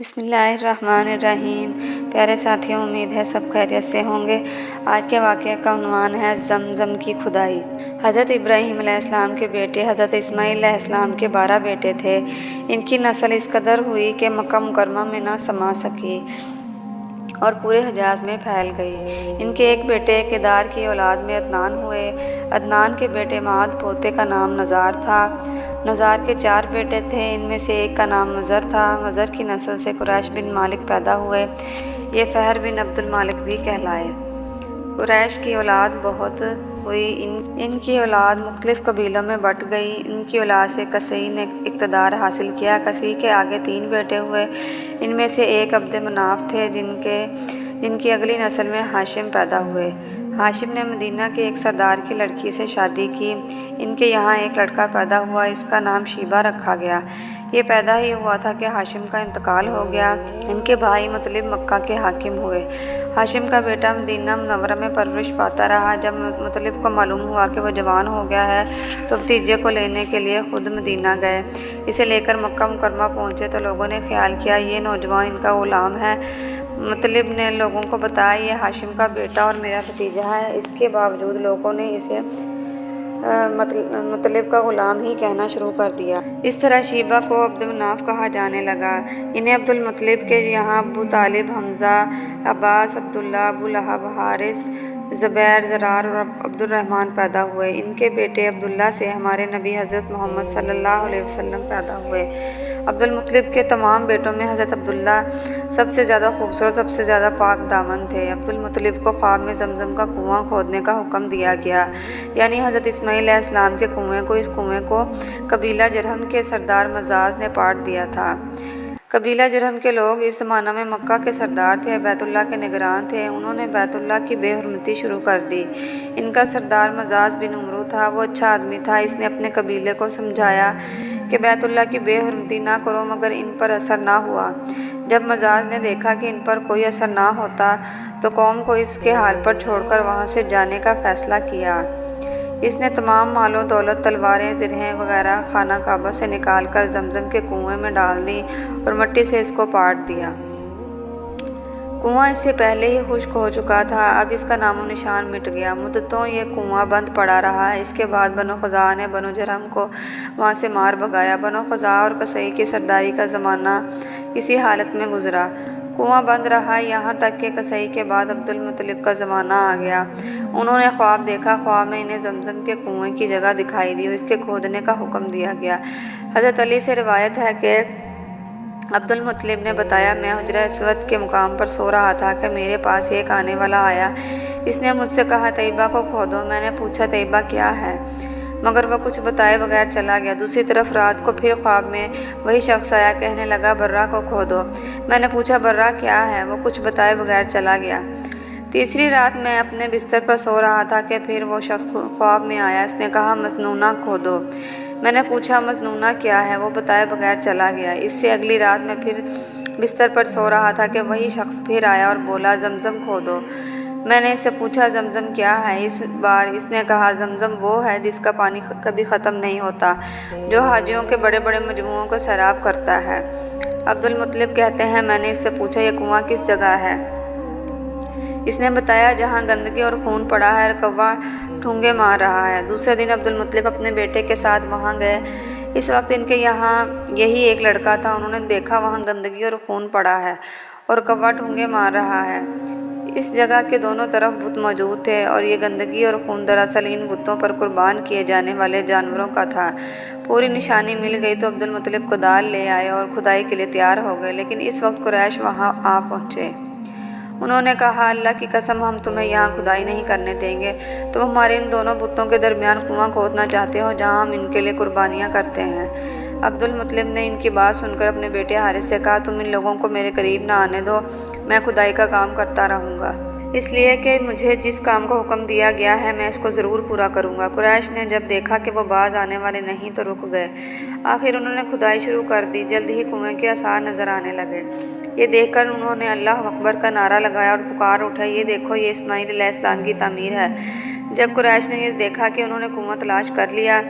بسم اللہ الرحمن الرحیم۔ پیارے ساتھیوں، امید ہے سب خیریت سے ہوں گے۔ آج کے واقعے کا عنوان ہے زمزم کی کھدائی۔ حضرت ابراہیم علیہ السلام کے بیٹے حضرت اسماعیل علیہ السلام کے 12 بیٹے تھے۔ ان کی نسل اس قدر ہوئی کہ مکہ مکرمہ میں نہ سما سکی اور پورے حجاز میں پھیل گئی۔ ان کے ایک بیٹے کیدار کی اولاد میں عدنان ہوئے۔ عدنان کے بیٹے معاد پوتے کا نام نزار تھا۔ نزار کے 4 بیٹے تھے، ان میں سے ایک کا نام مضر تھا۔ مضر کی نسل سے قریش بن مالک پیدا ہوئے، یہ فہر بن عبد المالک بھی کہلائے۔ قریش کی اولاد بہت ہوئی، ان کی اولاد مختلف قبیلوں میں بٹ گئی۔ ان کی اولاد سے قصی نے اقتدار حاصل کیا۔ قصی کے آگے 3 بیٹے ہوئے، ان میں سے ایک عبد مناف تھے، جن کی اگلی نسل میں ہاشم پیدا ہوئے۔ ہاشم نے مدینہ کے ایک سردار کی لڑکی سے شادی کی۔ ان کے یہاں ایک لڑکا پیدا ہوا، اس کا نام شیبہ رکھا گیا۔ یہ پیدا ہی ہوا تھا کہ ہاشم کا انتقال ہو گیا۔ ان کے بھائی مطلب مکہ کے حاکم ہوئے۔ ہاشم کا بیٹا مدینہ منورہ میں پرورش پاتا رہا۔ جب مطلب کو معلوم ہوا کہ وہ جوان ہو گیا ہے تو بھتیجے کو لینے کے لیے خود مدینہ گئے۔ اسے لے کر مکہ مکرمہ پہنچے تو لوگوں نے خیال کیا یہ نوجوان ان کا غلام ہے۔ مطلب نے لوگوں کو بتایا یہ ہاشم کا بیٹا اور میرا بھتیجا ہے۔ اس کے باوجود لوگوں نے اسے مطلب کا غلام ہی کہنا شروع کر دیا۔ اس طرح شیبہ کو عبد مناف کہا جانے لگا۔ انہیں عبد المطلب کے یہاں ابو طالب، حمزہ، عباس، عبداللہ، ابو لہب، حارث، زبیر، زرار اور عبد الرحمن پیدا ہوئے۔ ان کے بیٹے عبداللہ سے ہمارے نبی حضرت محمد صلی اللہ علیہ وسلم پیدا ہوئے۔ عبد المطلب کے تمام بیٹوں میں حضرت عبداللہ سب سے زیادہ خوبصورت، سب سے زیادہ پاک دامن تھے۔ عبد المطلب کو خواب میں زمزم کا کنواں کھودنے کا حکم دیا گیا، یعنی حضرت اسماعیل علیہ السلام کے کنویں کو۔ اس کنویں کو قبیلہ جرہم کے سردار مزاز نے پاٹ دیا تھا۔ قبیلہ جرہم کے لوگ اس زمانہ میں مکہ کے سردار تھے، بیت اللہ کے نگران تھے۔ انہوں نے بیت اللہ کی بے حرمتی شروع کر دی۔ ان کا سردار مزاز بن عمرو تھا، وہ اچھا آدمی تھا۔ اس نے اپنے قبیلے کو سمجھایا کہ بیت اللہ کی بے حرمتی نہ کرو، مگر ان پر اثر نہ ہوا۔ جب مزاز نے دیکھا کہ ان پر کوئی اثر نہ ہوتا تو قوم کو اس کے حال پر چھوڑ کر وہاں سے جانے کا فیصلہ کیا۔ اس نے تمام مال و دولت، تلواریں، زرہیں وغیرہ خانہ کعبہ سے نکال کر زمزم کے کنویں میں ڈال دی اور مٹی سے اس کو پاٹ دیا۔ کنواں اس سے پہلے ہی خشک ہو چکا تھا، اب اس کا نام و نشان مٹ گیا۔ مدتوں یہ کنواں بند پڑا رہا۔ اس کے بعد بنو خزاعہ نے بنو جرہم کو وہاں سے مار بھگایا۔ بنو خزاعہ اور قصی کی سرداری کا زمانہ اسی حالت میں گزرا۔ کنواں بند رہا یہاں تک کہ قصی کے بعد عبد المطلب کا زمانہ آ گیا۔ انہوں نے خواب دیکھا، خواب میں انہیں زمزم کے کنویں کی جگہ دکھائی دی اور اس کے کھودنے کا حکم دیا گیا۔ حضرت علی سے روایت ہے کہ عبد المطلب نے بتایا میں حجرہ اسود کے مقام پر سو رہا تھا کہ میرے پاس ایک آنے والا آیا۔ اس نے مجھ سے کہا طیبہ کو کھودو۔ میں نے پوچھا طیبہ کیا ہے، مگر وہ کچھ بتائے بغیر چلا گیا۔ دوسری طرف رات کو پھر خواب میں وہی شخص آیا، کہنے لگا برہ کو کھودو۔ میں نے پوچھا برہ کیا ہے، وہ کچھ بتائے بغیر چلا گیا۔ تیسری رات میں اپنے بستر پر سو رہا تھا کہ پھر وہ شخص خواب میں آیا، اس نے کہا مسنونہ کھودو۔ میں نے پوچھا مسنونہ کیا ہے، وہ بتائے بغیر چلا گیا۔ اس سے اگلی رات میں پھر بستر پر سو رہا تھا کہ وہی شخص پھر آیا اور بولا زمزم کھودو۔ میں نے اس سے پوچھا زمزم کیا ہے، اس بار اس نے کہا زمزم وہ ہے جس کا پانی کبھی ختم نہیں ہوتا، جو حاجیوں کے بڑے بڑے مجموعوں کو سیراب کرتا ہے۔ عبد المطلب کہتے ہیں میں نے اس سے پوچھا یہ کنواں کس جگہ ہے، اس نے بتایا جہاں گندگی اور خون پڑا ہے اور کوا ٹھونگے مار رہا ہے۔ دوسرے دن عبد المطلب اپنے بیٹے کے ساتھ وہاں گئے۔ اس وقت ان کے یہاں یہی ایک لڑکا تھا۔ انہوں نے دیکھا وہاں گندگی اور خون پڑا ہے اور کوا ٹھونگے مار رہا ہے۔ اس جگہ کے دونوں طرف بت موجود تھے اور یہ گندگی اور خون دراصل ان بتوں پر قربان کیے جانے والے جانوروں کا تھا۔ پوری نشانی مل گئی تو عبد المطلب کدال لے آئے اور کھدائی کے لیے تیار ہو گئے، لیکن اس وقت قریش وہاں آ پہنچے۔ انہوں نے کہا اللہ کی قسم ہم تمہیں یہاں کھدائی نہیں کرنے دیں گے، تم ہمارے ان دونوں بتوں کے درمیان کنواں کھودنا چاہتے ہو جہاں ہم ان کے لیے قربانیاں کرتے ہیں۔ عبد المطلب نے ان کی بات سن کر اپنے بیٹے حارث سے کہا تم ان لوگوں کو میرے قریب نہ آنے دو، میں کھدائی کا کام کرتا رہوں گا، اس لیے کہ مجھے جس کام کا حکم دیا گیا ہے میں اس کو ضرور پورا کروں گا۔ قریش نے جب دیکھا کہ وہ باز آنے والے نہیں تو رک گئے۔ آخر انہوں نے کھدائی شروع کر دی، جلد ہی کنویں کے آثار نظر آنے لگے۔ یہ دیکھ کر انہوں نے اللہ اکبر کا نعرہ لگایا اور پکار اٹھا یہ دیکھو یہ اسماعیل علیہ السلام کی تعمیر ہے۔ جب قریش نے یہ دیکھا کہ انہوں نے کنواں تلاش کر لیا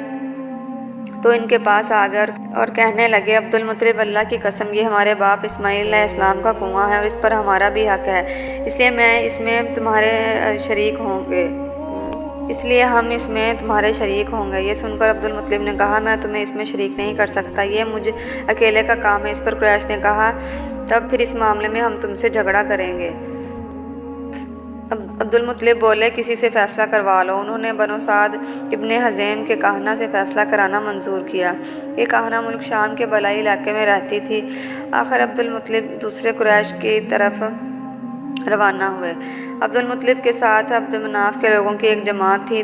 تو ان کے پاس آ گئے اور کہنے لگے عبد المطلب اللہ کی قسم یہ ہمارے باپ اسماعیل علیہ السلام کا کنواں ہے اور اس پر ہمارا بھی حق ہے، اس لیے ہم اس میں تمہارے شریک ہوں گے۔ یہ سن کر عبد المطلب نے کہا میں تمہیں اس میں شریک نہیں کر سکتا، یہ مجھ اکیلے کا کام ہے۔ اس پر قریش نے کہا تب پھر اس معاملے میں ہم تم سے جھگڑا کریں گے۔ عبد المطلب بولے کسی سے فیصلہ کروا لو۔ انہوں نے بنو سعد ابن حزیم کے کاہنہ سے فیصلہ کرانا منظور کیا۔ یہ کاہنہ ملک شام کے بالائی علاقے میں رہتی تھی۔ آخر عبد المطلب دوسرے قریش کی طرف روانہ ہوئے۔ عبد المطلب کے ساتھ عبد مناف کے لوگوں کی ایک جماعت تھی،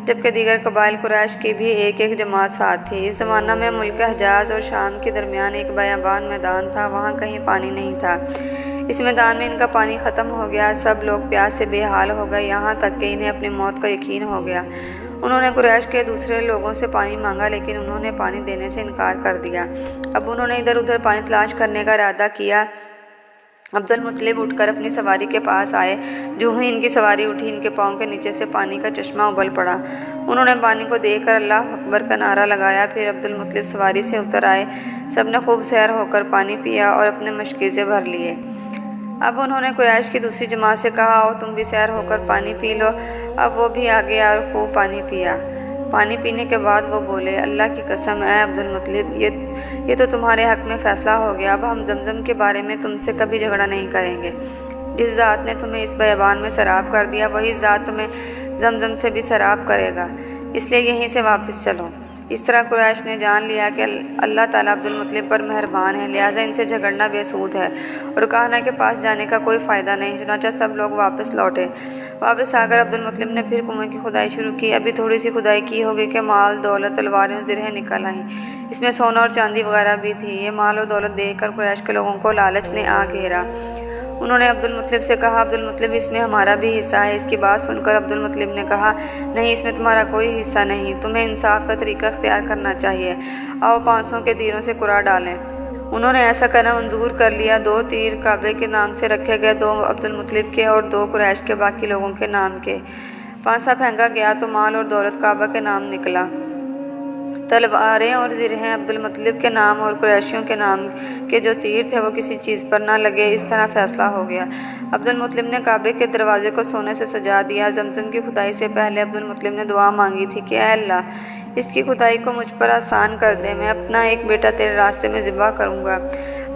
جبکہ دیگر قبائل قریش کی بھی ایک جماعت ساتھ تھی۔ اس زمانہ میں ملک حجاز اور شام کے درمیان ایک بیابان میدان تھا، وہاں کہیں پانی نہیں تھا۔ اس میدان میں ان کا پانی ختم ہو گیا، سب لوگ پیاس سے بے حال ہو گئے، یہاں تک کہ انہیں اپنی موت کا یقین ہو گیا۔ انہوں نے قریش کے دوسرے لوگوں سے پانی مانگا لیکن انہوں نے پانی دینے سے انکار کر دیا۔ اب انہوں نے ادھر ادھر پانی تلاش کرنے کا ارادہ کیا۔ عبد المطلب اٹھ کر اپنی سواری کے پاس آئے، جو ہی ان کی سواری اٹھی ان کے پاؤں کے نیچے سے پانی کا چشمہ ابل پڑا۔ انہوں نے پانی کو دیکھ کر اللہ اکبر کا نعرہ لگایا، پھر عبد المطلب سواری سے اتر آئے، سب نے خوب سیر ہو کر پانی پیا اور اپنے مشکیزے بھر لیے۔ اب انہوں نے قریش کی دوسری جماعت سے کہا آؤ تم بھی سیر ہو کر پانی پی لو۔ اب وہ بھی آگے آئے اور خوب پانی پیا۔ پانی پینے کے بعد وہ بولے اللہ کی قسم اے عبد المطلب یہ تو تمہارے حق میں فیصلہ ہو گیا، اب ہم زمزم کے بارے میں تم سے کبھی جھگڑا نہیں کریں گے۔ جس ذات نے تمہیں اس بیابان میں سیراب کر دیا وہی ذات تمہیں زمزم سے بھی سیراب کرے گا، اس لیے یہیں سے واپس چلو۔ اس طرح قریش نے جان لیا کہ اللہ تعالیٰ عبد المطلب پر مہربان ہے، لہٰذا ان سے جھگڑنا بے سود ہے اور کاہنہ کے پاس جانے کا کوئی فائدہ نہیں۔ چنانچہ سب لوگ واپس لوٹے۔ واپس آ کر عبد المطلب نے پھر کنویں کی کھدائی شروع کی۔ ابھی تھوڑی سی کھدائی کی ہوگی کہ مال دولت تلواریں اور زرہیں نکل آئیں، اس میں سونا اور چاندی وغیرہ بھی تھی۔ یہ مال و دولت دیکھ کر قریش کے لوگوں کو لالچ نے آ گھیرا۔ انہوں نے عبد المطلب سے کہا عبد المطلب اس میں ہمارا بھی حصہ ہے۔ اس کی بات سن کر عبد المطلب نے کہا نہیں، اس میں تمہارا کوئی حصہ نہیں، تمہیں انصاف کا طریقہ اختیار کرنا چاہیے، آؤ 500 کے تیروں سے قرعہ ڈالیں۔ انہوں نے ایسا کرنا منظور کر لیا۔ 2 تیر کعبے کے نام سے رکھے گئے، 2 عبد المطلب کے اور 2 قریش کے باقی لوگوں کے نام کے۔ پانسا پھینکا گیا تو مال اور دولت کعبہ کے نام نکلا۔ تلواریں اور زرہیں عبد المطلب کے نام اور قریشیوں کے نام کے جو تیر تھے وہ کسی چیز پر نہ لگے۔ اس طرح فیصلہ ہو گیا۔ عبد المطلب نے کعبے کے دروازے کو سونے سے سجا دیا۔ زمزم کی کھدائی سے پہلے عبد المطلب نے دعا مانگی تھی کہ اے اللہ اس کی کھدائی کو مجھ پر آسان کر دے، میں اپنا ایک بیٹا تیرے راستے میں ذبح کروں گا۔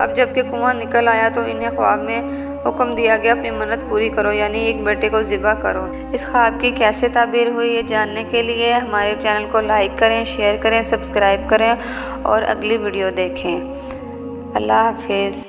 اب جب کہ کنواں نکل آیا تو انہیں خواب میں حکم دیا گیا اپنی منت پوری کرو، یعنی ایک بیٹے کو ذبح کرو۔ اس خواب کی کیسے تعبیر ہوئی یہ جاننے کے لیے ہمارے چینل کو لائک کریں، شیئر کریں، سبسکرائب کریں اور اگلی ویڈیو دیکھیں۔ اللہ حافظ۔